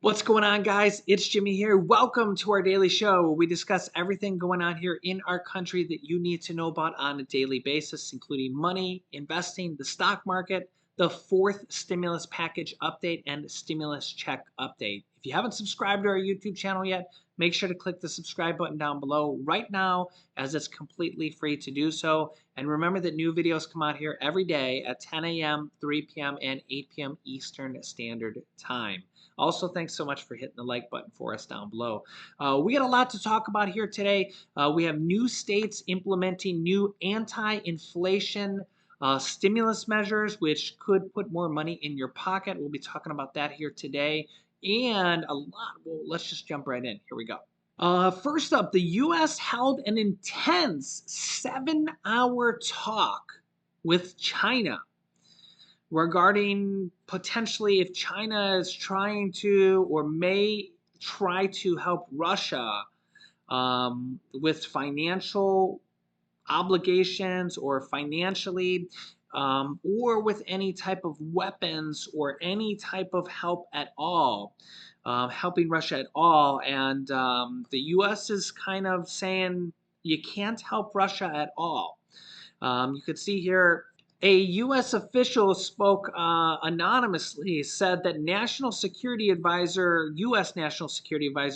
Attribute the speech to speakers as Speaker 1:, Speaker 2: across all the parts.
Speaker 1: What's going on, guys? It's Jimmy here. Welcome to our daily show where we discuss everything going on here in our country that you need to know about on a daily basis, including money, investing, the stock market, the fourth stimulus package update, and stimulus check update. If you haven't subscribed to our YouTube channel yet, make sure to click the subscribe button down below right now, as it's completely free to do so. And remember that new videos come out here every day at 10 a.m., 3 p.m., and 8 p.m. Eastern Standard Time. Also, thanks so much for hitting the like button for us down below. We got a lot to talk about here today. We have new states implementing new anti-inflation stimulus measures, which could put more money in your pocket. We'll be talking about that here today. And a lot, well, let's just jump right in. Here we go. First up, the U.S. held an intense 7-hour talk with China regarding potentially if China is trying to or may try to help Russia with financial obligations or financially, or with any type of weapons or any type of help at all, helping Russia at all. And the U.S. is kind of saying you can't help Russia at all. You could see here a U.S. official spoke anonymously, said that U.S. National Security Advisor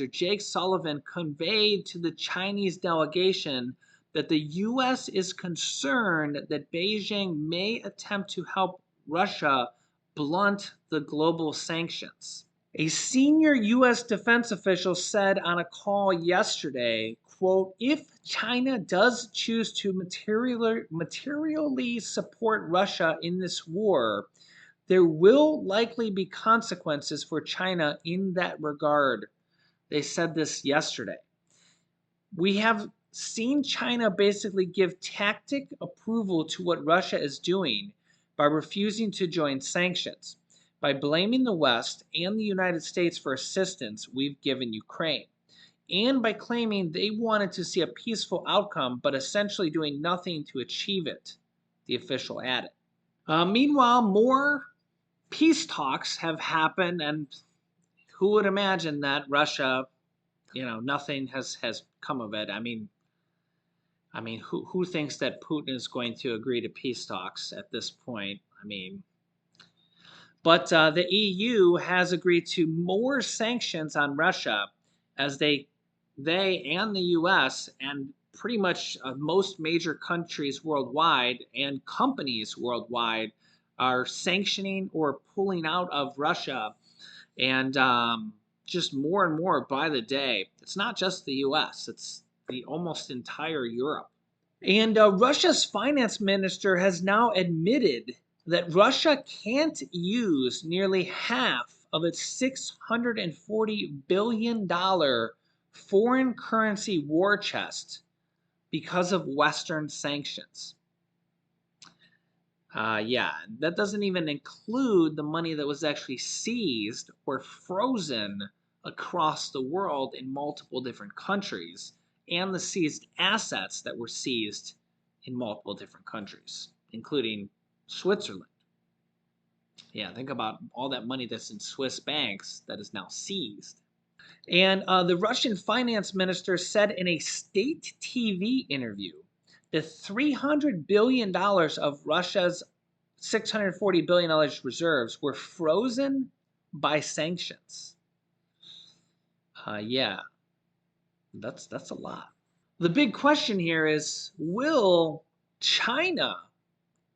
Speaker 1: Jake Sullivan conveyed to the Chinese delegation that the U.S. is concerned that Beijing may attempt to help Russia blunt the global sanctions. A senior U.S. defense official said on a call yesterday, quote, if China does choose to materially support Russia in this war, there will likely be consequences for China in that regard. They said this yesterday. We have seen China basically give tacit approval to what Russia is doing by refusing to join sanctions, by blaming the West and the United States for assistance we've given Ukraine, and by claiming they wanted to see a peaceful outcome but essentially doing nothing to achieve it, the official added. Meanwhile, more peace talks have happened, and who would imagine that Russia, nothing has come of it. I mean, who thinks that Putin is going to agree to peace talks at this point? But the EU has agreed to more sanctions on Russia, as they and the U.S. and pretty much most major countries worldwide and companies worldwide are sanctioning or pulling out of Russia, and just more and more by the day. It's not just the U.S., it's the almost entire Europe. And Russia's finance minister has now admitted that Russia can't use nearly half of its $640 billion foreign currency war chest because of Western sanctions. That doesn't even include the money that was actually seized or frozen across the world in multiple different countries, and the seized assets that were seized in multiple different countries, including Switzerland. Yeah, think about all that money that's in Swiss banks that is now seized. And the Russian finance minister said in a state TV interview that $300 billion of Russia's $640 billion reserves were frozen by sanctions. That's a lot. The big question here is, will China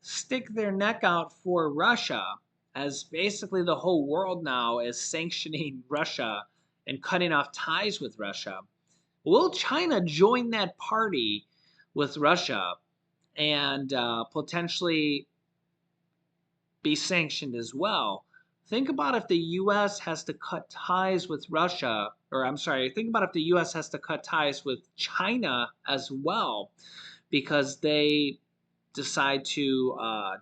Speaker 1: stick their neck out for Russia, as basically the whole world now is sanctioning Russia and cutting off ties with Russia? Will China join that party with Russia and potentially be sanctioned as well? Think about if the U.S. has to cut ties with Russia, think about if the U.S. has to cut ties with China as well, because they decide to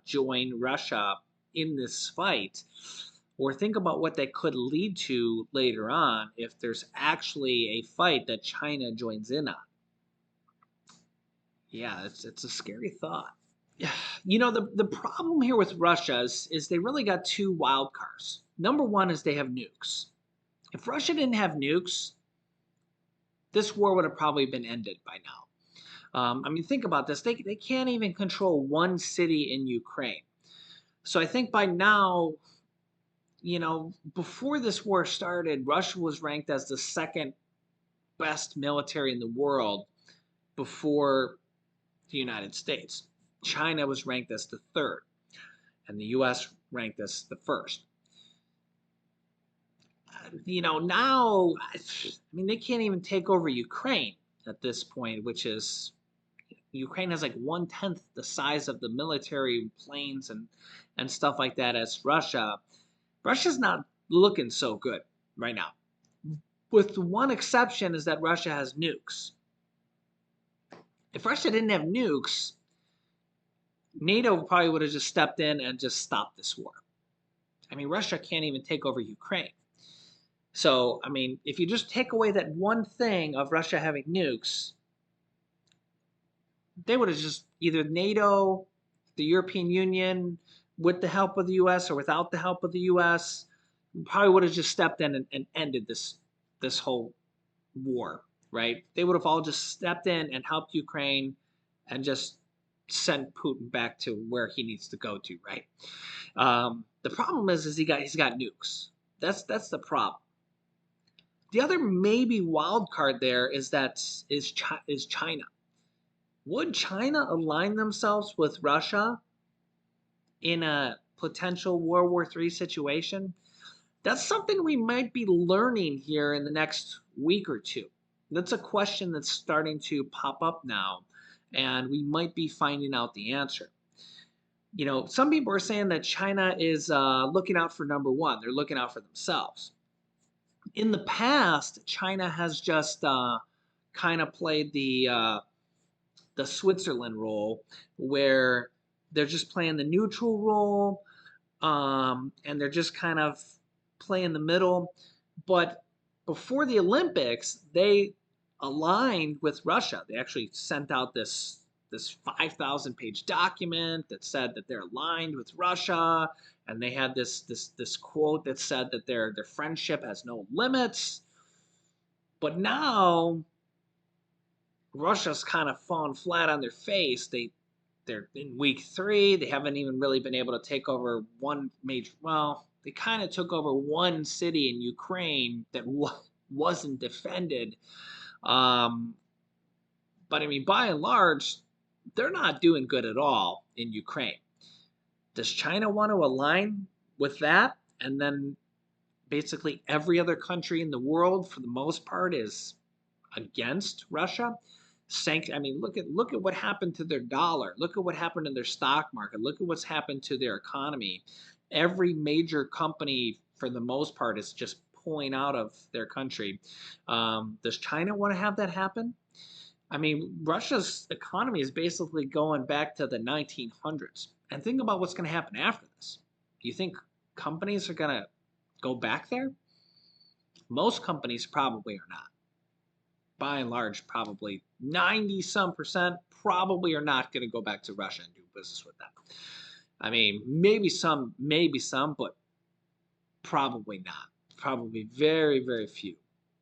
Speaker 1: join Russia in this fight. Or think about what that could lead to later on if there's actually a fight that China joins in on. Yeah, it's a scary thought. The problem here with Russia is they really got two wild cards. Number one is they have nukes. If Russia didn't have nukes, this war would have probably been ended by now. I mean, think about this. They can't even control one city in Ukraine. So I think by now, before this war started, Russia was ranked as the second best military in the world before the United States. China was ranked as the third, and the US ranked as the first. Now, I mean, they can't even take over Ukraine at this point, which is Ukraine has like 1/10 the size of the military planes and stuff like that as Russia. Russia's not looking so good right now. With one exception is that Russia has nukes. If Russia didn't have nukes, NATO probably would have just stepped in and just stopped this war. I mean, Russia can't even take over Ukraine. So, I mean, if you just take away that one thing of Russia having nukes, they would have just either NATO, the European Union, with the help of the US or without the help of the US, probably would have just stepped in and ended this whole war, right? They would have all just stepped in and helped Ukraine and just sent Putin back to where he needs to go to, right? The problem is he's got nukes. That's the problem. The other maybe wild card there is China. Would China align themselves with Russia in a potential World War III situation? That's something we might be learning here in the next week or two. That's a question that's starting to pop up now, and we might be finding out the answer. Some people are saying that China is looking out for number one. They're looking out for themselves. In the past, China has just kind of played the Switzerland role, where they're just playing the neutral role, and they're just kind of playing the middle. But before the Olympics, they aligned with Russia. They actually sent out this 5,000 page document that said that they're aligned with Russia, and they had this quote that said that their friendship has no limits. But now Russia's kind of fallen flat on their face. They're in week 3. They haven't even really been able to take over one major. Well, they kind of took over one city in Ukraine that wasn't defended. But I mean, by and large, they're not doing good at all in Ukraine. Does China want to align with that? And then basically every other country in the world, for the most part, is against Russia. I mean, look at what happened to their dollar. Look at what happened in their stock market. Look at what's happened to their economy. Every major company, for the most part, is just pulling out of their country. Does China want to have that happen? I mean, Russia's economy is basically going back to the 1900s. And think about what's going to happen after this. Do you think companies are going to go back there? Most companies probably are not. By and large, probably 90 some percent probably are not going to go back to Russia and do business with them. I mean, maybe some, but probably not. Probably very, very few,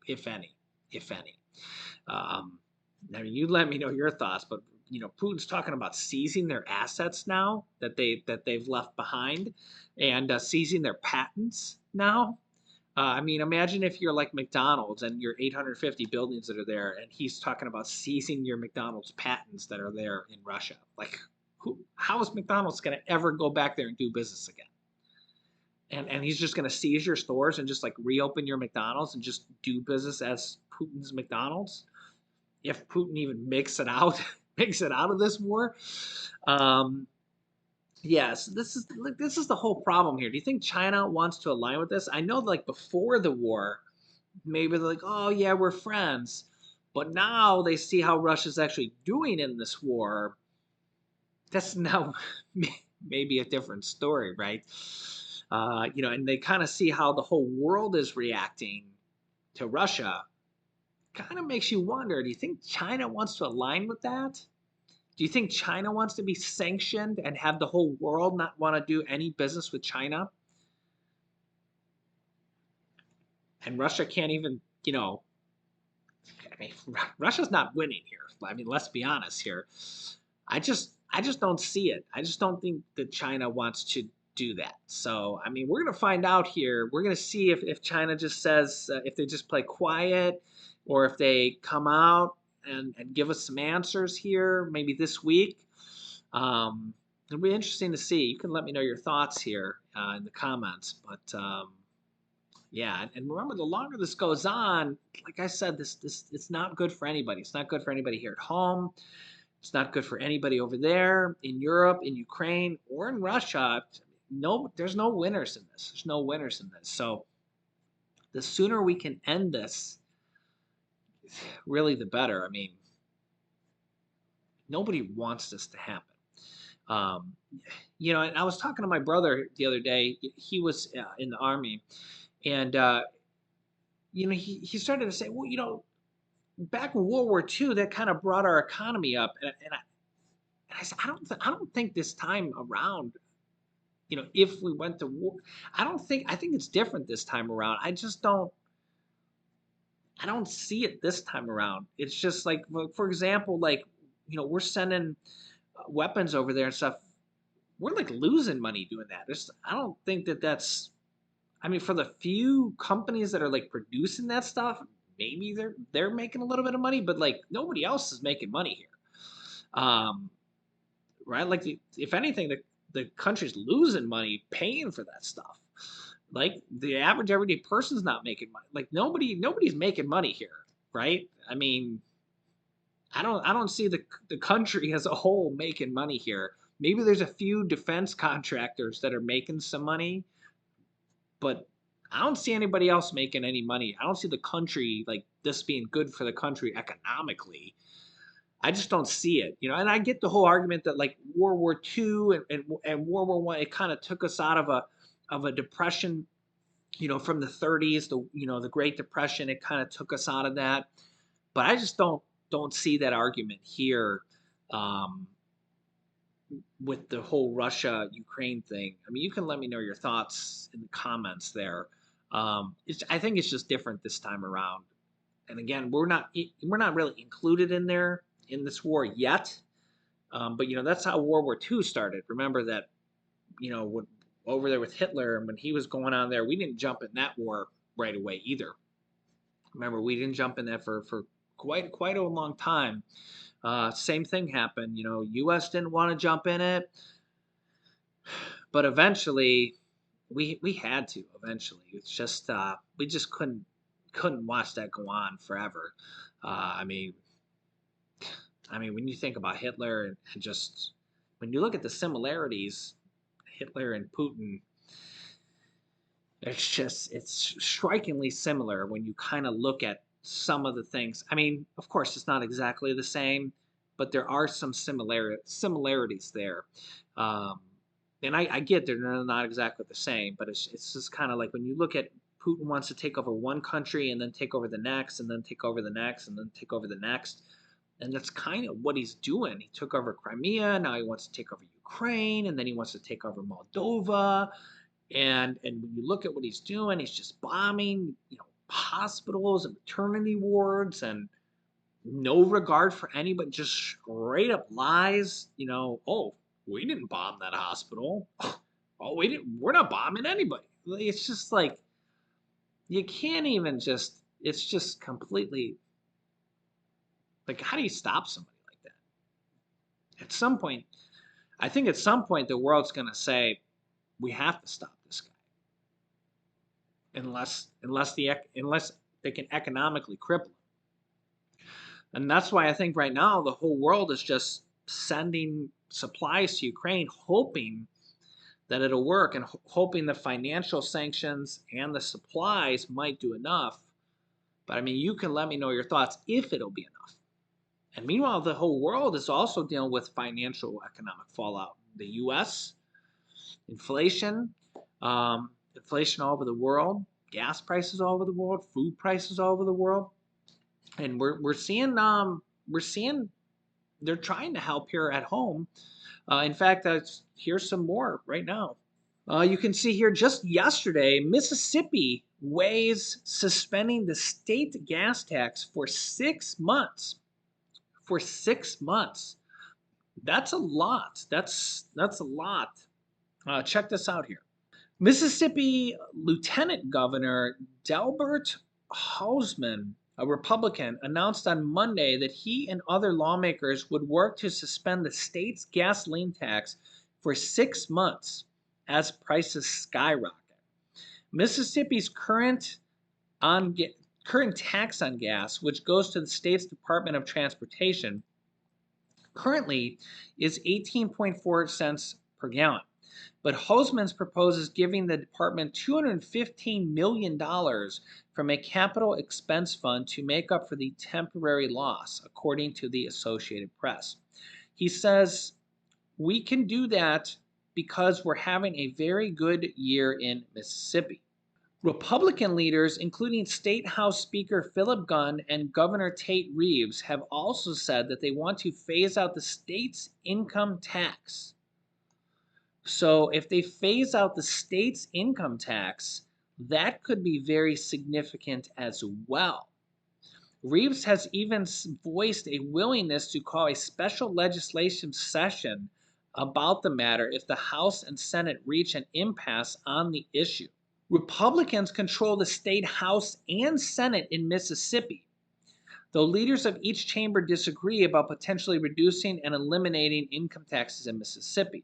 Speaker 1: if any. I mean, you let me know your thoughts, but Putin's talking about seizing their assets now that they've left behind, and seizing their patents now. I mean, imagine if you're like McDonald's and your 850 buildings that are there, and he's talking about seizing your McDonald's patents that are there in Russia. Like, how is McDonald's going to ever go back there and do business again? And he's just going to seize your stores and just like reopen your McDonald's and just do business as Putin's McDonald's, if Putin even makes it out of this war. Yes, this is the whole problem here. Do you think China wants to align with this? I know, like before the war, maybe they're like, oh yeah, we're friends, but now they see how Russia's actually doing in this war. That's now maybe a different story, right? And they kind of see how the whole world is reacting to Russia. Kind of makes you wonder, do you think China wants to align with that? Do you think China wants to be sanctioned and have the whole world not want to do any business with China? and Russia can't even, I mean, Russia's not winning here. I mean, let's be honest here. I just don't see it. I just don't think that China wants to do that. So, I mean, we're gonna find out here. We're gonna see if China just says if they just play quiet, or if they come out and give us some answers here, maybe this week. It'll be interesting to see. You can let me know your thoughts here in the comments. But yeah, and remember, the longer this goes on, like I said, this it's not good for anybody. It's not good for anybody here at home. It's not good for anybody over there in Europe, in Ukraine, or in Russia. No, there's no winners in this. There's no winners in this. So the sooner we can end this, really, the better. I mean, nobody wants this to happen. Um, and I was talking to my brother the other day. He was in the army, and he started to say, well, back in World War II, that kind of brought our economy up, and I said, I don't think this time around, if we went to war, I think it's different this time around. I don't see it this time around. It's just like, for example, like, we're sending weapons over there and stuff. We're like losing money doing that. I don't think that's, I mean, for the few companies that are like producing that stuff, maybe they're making a little bit of money, but like nobody else is making money here. Right? Like, if anything, the country's losing money paying for that stuff. Like, the average everyday person's not making money. Like, nobody's making money here, right? I mean, I don't see the country as a whole making money here. Maybe there's a few defense contractors that are making some money, but I don't see anybody else making any money. I don't see the country like this being good for the country economically. I just don't see it, And I get the whole argument that like World War II and World War I, it kind of took us out of a depression, from the 30s, the Great Depression. It kind of took us out of that, but I just don't see that argument here, um, with the whole Russia Ukraine thing. I mean, you can let me know your thoughts in the comments there. I think it's just different this time around. And again, we're not really included in this war yet. But that's how World War II started. Remember that, when, over there with Hitler, and when he was going on there, we didn't jump in that war right away either. Remember, we didn't jump in that for quite a long time. Same thing happened. U.S. didn't want to jump in it, but eventually, we had to. Eventually, it's just we just couldn't watch that go on forever. Uh, I mean, when you think about Hitler and just when you look at the similarities, Hitler and Putin, it's strikingly similar when you kind of look at some of the things. I mean, of course, it's not exactly the same, but there are some similarities there. Um, and I get they're not exactly the same, but it's just kind of like when you look at Putin wants to take over one country and then take over the next and then take over the next and then take over the next. And that's kind of what he's doing. He took over Crimea, now he wants to take over Ukraine, and then he wants to take over Moldova. And when you look at what he's doing, he's just bombing, hospitals and maternity wards, and no regard for anybody, just straight up lies. Oh, we didn't bomb that hospital. Oh, we didn't. We're not bombing anybody. It's just like you can't even just. It's just completely like, how do you stop somebody like that? At some point, I think at some point the world's going to say we have to stop this guy, unless they can economically cripple him. And that's why I think right now the whole world is just sending supplies to Ukraine, hoping that it'll work, and hoping the financial sanctions and the supplies might do enough. But I mean, you can let me know your thoughts if it'll be enough. And meanwhile, the whole world is also dealing with financial economic fallout. The U.S., inflation, inflation all over the world, gas prices all over the world, food prices all over the world, and we're seeing they're trying to help here at home. In fact, here's some more right now. You can see here just yesterday, Mississippi weighs suspending the state gas tax for 6 months. For 6 months. That's a lot. That's a lot. Check this out here. Mississippi Lieutenant Governor Delbert Hausman, a Republican, announced on Monday that he and other lawmakers would work to suspend the state's gasoline tax for 6 months as prices skyrocket. Mississippi's on current tax on gas, which goes to the state's Department of Transportation, currently is 18.4 cents per gallon. But Hosmans proposes giving the department $215 million from a capital expense fund to make up for the temporary loss, according to the Associated Press. He says, we can do that because we're having a very good year in Mississippi. Republican leaders, including State House Speaker Philip Gunn and Governor Tate Reeves, have also said that they want to phase out the state's income tax. So if they phase out the state's income tax, that could be very significant as well. Reeves has even voiced a willingness to call a special legislation session about the matter if the House and Senate reach an impasse on the issue. Republicans control the state House and Senate in Mississippi, though leaders of each chamber disagree about potentially reducing and eliminating income taxes in Mississippi.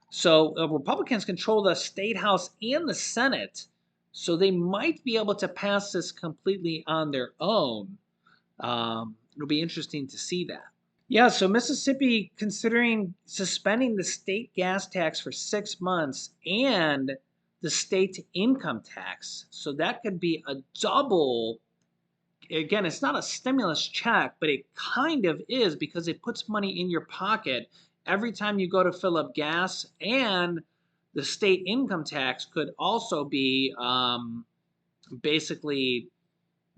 Speaker 1: So Republicans control the state House and the Senate, so they might be able to pass this completely on their own. It'll be interesting to see that. Yeah, so Mississippi considering suspending the state gas tax for 6 months and the state income tax. So that could be a double. Again, it's not a stimulus check, but it kind of is because it puts money in your pocket every time you go to fill up gas, and the state income tax could also be basically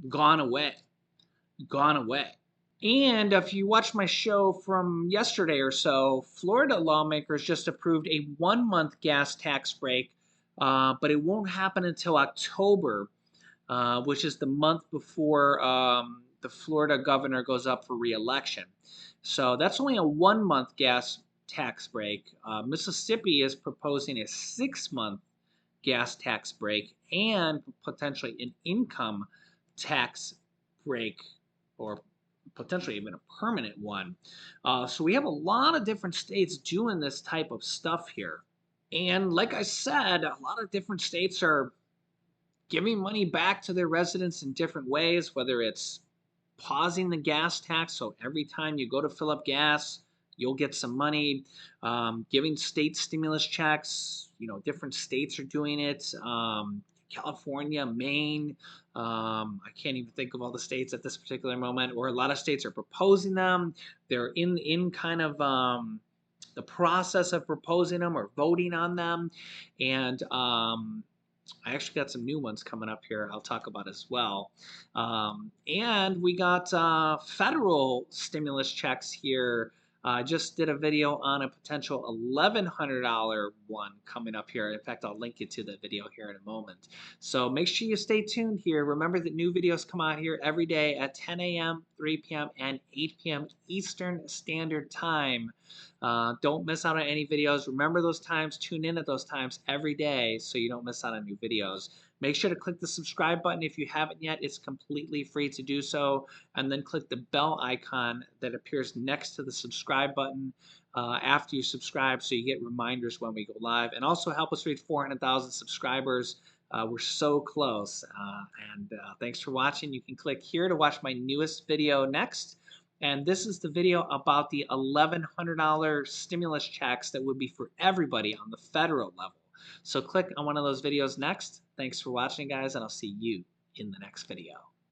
Speaker 1: gone away. Gone away. And if you watch my show from yesterday or so, Florida lawmakers just approved a 1 month gas tax break, but it won't happen until October, which is the month before the Florida governor goes up for re-election. So that's only a 1 month gas tax break. Mississippi is proposing a 6 month gas tax break and potentially an income tax break, or potentially even a permanent one. So we have a lot of different states doing this type of stuff here. And like I said, a lot of different states are giving money back to their residents in different ways, whether it's pausing the gas tax, so every time you go to fill up gas, you'll get some money, giving state stimulus checks. Different states are doing it. California, Maine, I can't even think of all the states at this particular moment, or a lot of states are proposing them. They're in kind of the process of proposing them or voting on them. And I actually got some new ones coming up here I'll talk about as well. And we got federal stimulus checks here. I just did a video on a potential $1,100 one coming up here. In fact, I'll link you to the video here in a moment. So make sure you stay tuned here. Remember that new videos come out here every day at 10 a.m., 3 p.m., and 8 p.m. Eastern Standard Time. Don't miss out on any videos. Remember those times. Tune in at those times every day so you don't miss out on new videos. Make sure to click the subscribe button if you haven't yet. It's completely free to do so. And then click the bell icon that appears next to the subscribe button after you subscribe so you get reminders when we go live. And also help us reach 400,000 subscribers. We're so close. And thanks for watching. You can click here to watch my newest video next. And this is the video about the $1,100 stimulus checks that would be for everybody on the federal level. So click on one of those videos next. Thanks for watching, guys, and I'll see you in the next video.